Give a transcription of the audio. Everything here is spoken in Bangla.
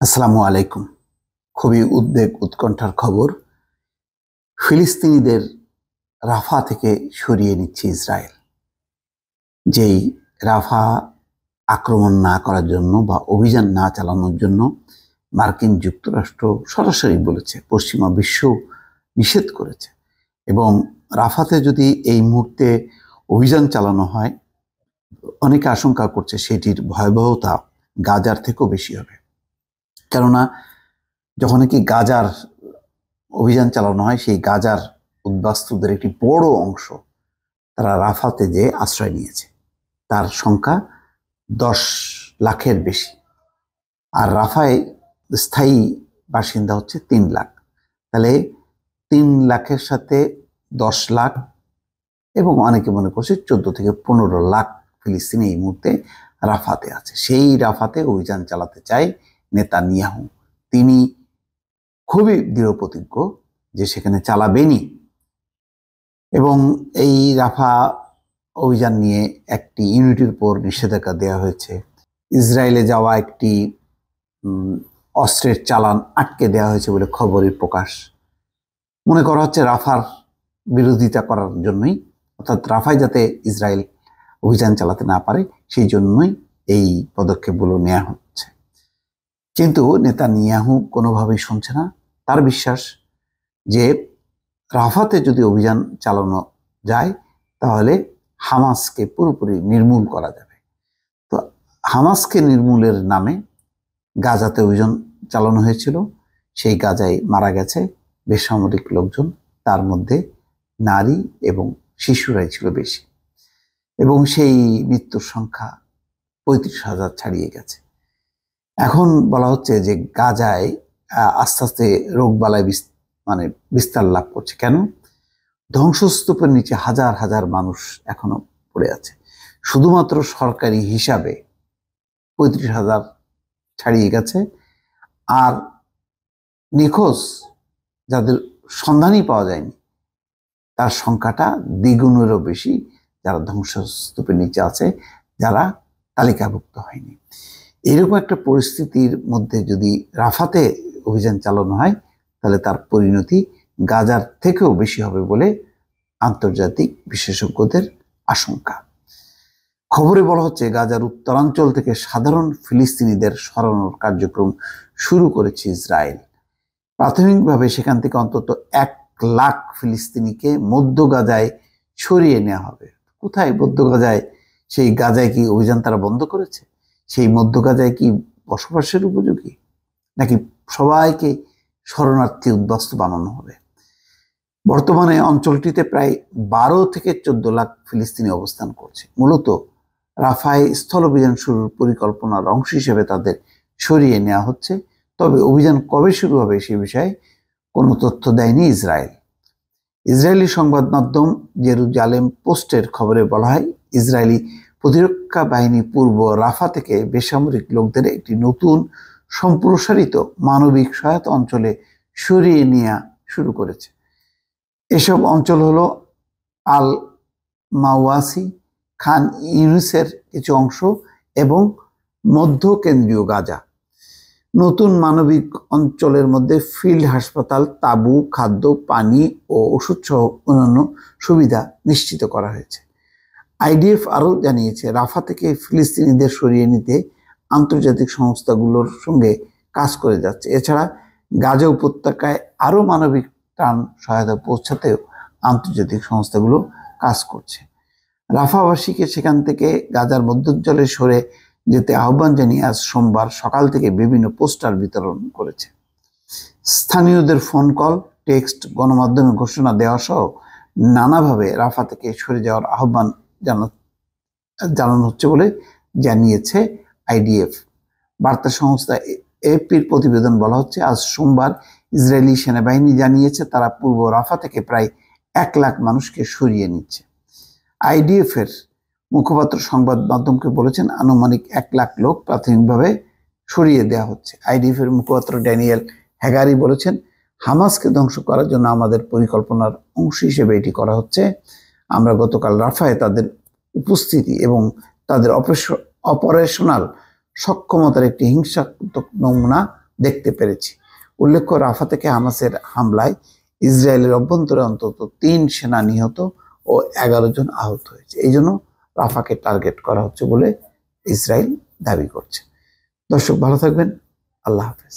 আসসালামু আলাইকুম। খুবই উদ্বেগ উৎকণ্ঠার খবর। ফিলিস্তিনিদের রাফা থেকে সরিয়ে নিচ্ছে ইসরায়েল। যেই রাফা আক্রমণ না করার জন্য বা অভিযান না চালানোর জন্য মার্কিন যুক্তরাষ্ট্র সরাসরি বলেছে, পশ্চিমা বিশ্ব নিষেধ করেছে। এবং রাফাতে যদি এই মুহূর্তে অভিযান চালানো হয়, অনেকে আশঙ্কা করছে সেটির ভয়াবহতা গাজার থেকেও বেশি হবে। কেননা যখন কি গাজার অভিযান চালানো হয়, সেই গাজার উদ্বাস্তুদের একটি বড় অংশ তারা রাফাতে যে আশ্রয় নিয়েছে, তার সংখ্যা 10 লাখের বেশি। আর রাফায় স্থায়ী বাসিন্দা হচ্ছে 3 লাখ। তাহলে 3 লাখের সাথে 10 লাখ এবং অনেকে মনে করছে 14 থেকে 15 লাখ ফিলিস্তিনি এই মুহূর্তে রাফাতে আছে। সেই রাফাতে অভিযান চালাতে চায় নেতানিয়াহু। তিনি খুবই দৃঢ় প্রতিজ্ঞ যে সেখানে চালাবেনই। এবং এই রাফা অভিযান নিয়ে একটি ইউনিটের উপর নিষেধাজ্ঞা দেওয়া হয়েছে। ইসরায়েলে যাওয়া একটি অস্ত্রের চালান আটকে দেওয়া হয়েছে বলে খবরের প্রকাশ। মনে করা হচ্ছে রাফার বিরোধিতা করার জন্যই, অর্থাৎ রাফায় যাতে ইসরায়েল অভিযান চালাতে না পারে সেই জন্যই এই পদক্ষেপগুলো নেওয়া হচ্ছে। কিন্তু নেতানিয়াহু কোনোভাবেই শুনছে না। তার বিশ্বাস যে রাফাতে যদি অভিযান চালানো যায় তাহলে হামাসকে পুরোপুরি নির্মূল করা যাবে। তো হামাসকে নির্মূলের নামে গাজাতে অভিযান চালানো হয়েছিল। সেই গাজায় মারা গেছে বেসামরিক লোকজন, তার মধ্যে নারী এবং শিশুরাই ছিল বেশি। এবং সেই মৃত্যুর সংখ্যা 35,000 ছাড়িয়ে গেছে। এখন বলা হচ্ছে যে গাজায় আস্তে আস্তে রোগবালাই বিস্তার লাভ করছে। কেন? ধ্বংসস্তূপের নিচে হাজার হাজার মানুষ এখনো পড়ে আছে। শুধুমাত্র সরকারি হিসাবে 35,000 ছাড়িয়ে গেছে। আর নিখোঁজ যাদের সন্ধানই পাওয়া যায়নি তার সংখ্যাটা দ্বিগুণেরও বেশি, যারা ধ্বংসস্তূপের নিচে আছে, যারা তালিকাভুক্ত হয়নি। এরকম একটা পরিস্থিতির মধ্যে যদি রাফাতে অভিযান চালানো হয় তাহলে তার পরিণতি গাজার থেকেও বেশি হবে বলে আন্তর্জাতিক বিশেষজ্ঞদের আশঙ্কা। খবরে বলা হচ্ছে গাজার উত্তরাঞ্চল থেকে সাধারণ ফিলিস্তিনিদের সরানোর কার্যক্রম শুরু করেছে ইসরায়েল। প্রাথমিকভাবে সেখান থেকে অন্তত 1 লাখ ফিলিস্তিনিকে মধ্য গাজায় সরিয়ে নেওয়া হবে। কোথায় মধ্য গাজায়? সেই গাজায় কি অভিযান তারা বন্ধ করেছে? সেই মধ্য গাজায় কি বসবাসের উপযোগী, নাকি সবাইকে শরণার্থী উদ্বাস্তু বানানো হবে? বর্তমানে অঞ্চলটিতে প্রায় 12 থেকে 14 লাখ ফিলিস্তিনি অবস্থান করছে। মূলত রাফায় স্থল অভিযান শুরুর পরিকল্পনার অংশ হিসেবে তাদের সরিয়ে নেওয়া হচ্ছে। তবে অভিযান কবে শুরু হবে সে বিষয়ে কোনো তথ্য দেয়নি ইসরায়েল। ইসরায়েলি সংবাদ মাধ্যম জেরুজালেম পোস্টের খবরে বলা হয়, ইসরায়েলি প্রতিরক্ষা বাহিনী পূর্ব রাফা থেকে বেসামরিক লোকদের একটি নতুন সম্প্রসারিত মানবিক সহায়তা অঞ্চলে সরিয়ে নেওয়া শুরু করেছে। এসব অঞ্চল হলো আল মাওয়াসি, খান ইউনিসের কিছু অংশ এবং মধ্য কেন্দ্রীয় গাজা। নতুন মানবিক অঞ্চলের মধ্যে ফিল্ড হাসপাতাল, তাঁবু, খাদ্য, পানি ও ওষুধ সহ অন্যান্য সুবিধা নিশ্চিত করা হয়েছে। আইডিএফ আরও জানিয়েছে, রাফা থেকে ফিলিস্তিনিদের সরিয়ে নিতে আন্তর্জাতিক সংস্থাগুলোর সঙ্গে কাজ করে যাচ্ছে। এছাড়া গাজা উপত্যকায় আরও মানবিক ত্রাণ সহায়তা পৌঁছাতেও আন্তর্জাতিক সংস্থাগুলো কাজ করছে। রাফাবাসীকে সেখান থেকে গাজার মধ্যাঞ্চলে সরে যেতে আহ্বান জানিয়ে আজ সোমবার সকাল থেকে বিভিন্ন পোস্টার বিতরণ করেছে। স্থানীয়দের ফোন কল, টেক্সট, গণমাধ্যমে ঘোষণা দেওয়া সহ নানাভাবে রাফা থেকে সরে যাওয়ার আহ্বান জানানো হচ্ছে বলে জানিয়েছে আইডিএফ। বার্তা সংস্থা এপির প্রতিবেদন বলা হচ্ছে, আজ সোমবার ইসরায়েলি সেনাবাহিনী জানিয়েছে তারা পূর্ব রাফা থেকে প্রায় 1 লাখ মানুষকে সরিয়ে নিচ্ছে। আইডিএফ এর মুখপাত্র সংবাদ মাধ্যমকে বলেছেন, আনুমানিক 1 লাখ লোক প্রাথমিকভাবে সরিয়ে দেওয়া হচ্ছে। আইডিএফ এর মুখপাত্র ড্যানিয়েল হ্যাগারি বলেছেন, হামাসকে ধ্বংস করার জন্য আমাদের পরিকল্পনার অংশ হিসেবে এটি করা হচ্ছে। আমরা গতকাল রাফায় তাদের উপস্থিতি এবং তাদের অপারেশনাল সক্ষমতার একটি হিংসাত্মক নমুনা দেখতে পেরেছি। উল্লেখ্য, রাফা থেকে হামাসের হামলায় ইসরায়েলের অভ্যন্তরে অন্তত 3 সেনা নিহত ও 11 জন আহত হয়েছে। এই জন্য রাফাকে টার্গেট করা হচ্ছে বলে ইসরায়েল দাবি করছে। দর্শক, ভালো থাকবেন। আল্লাহ হাফেজ।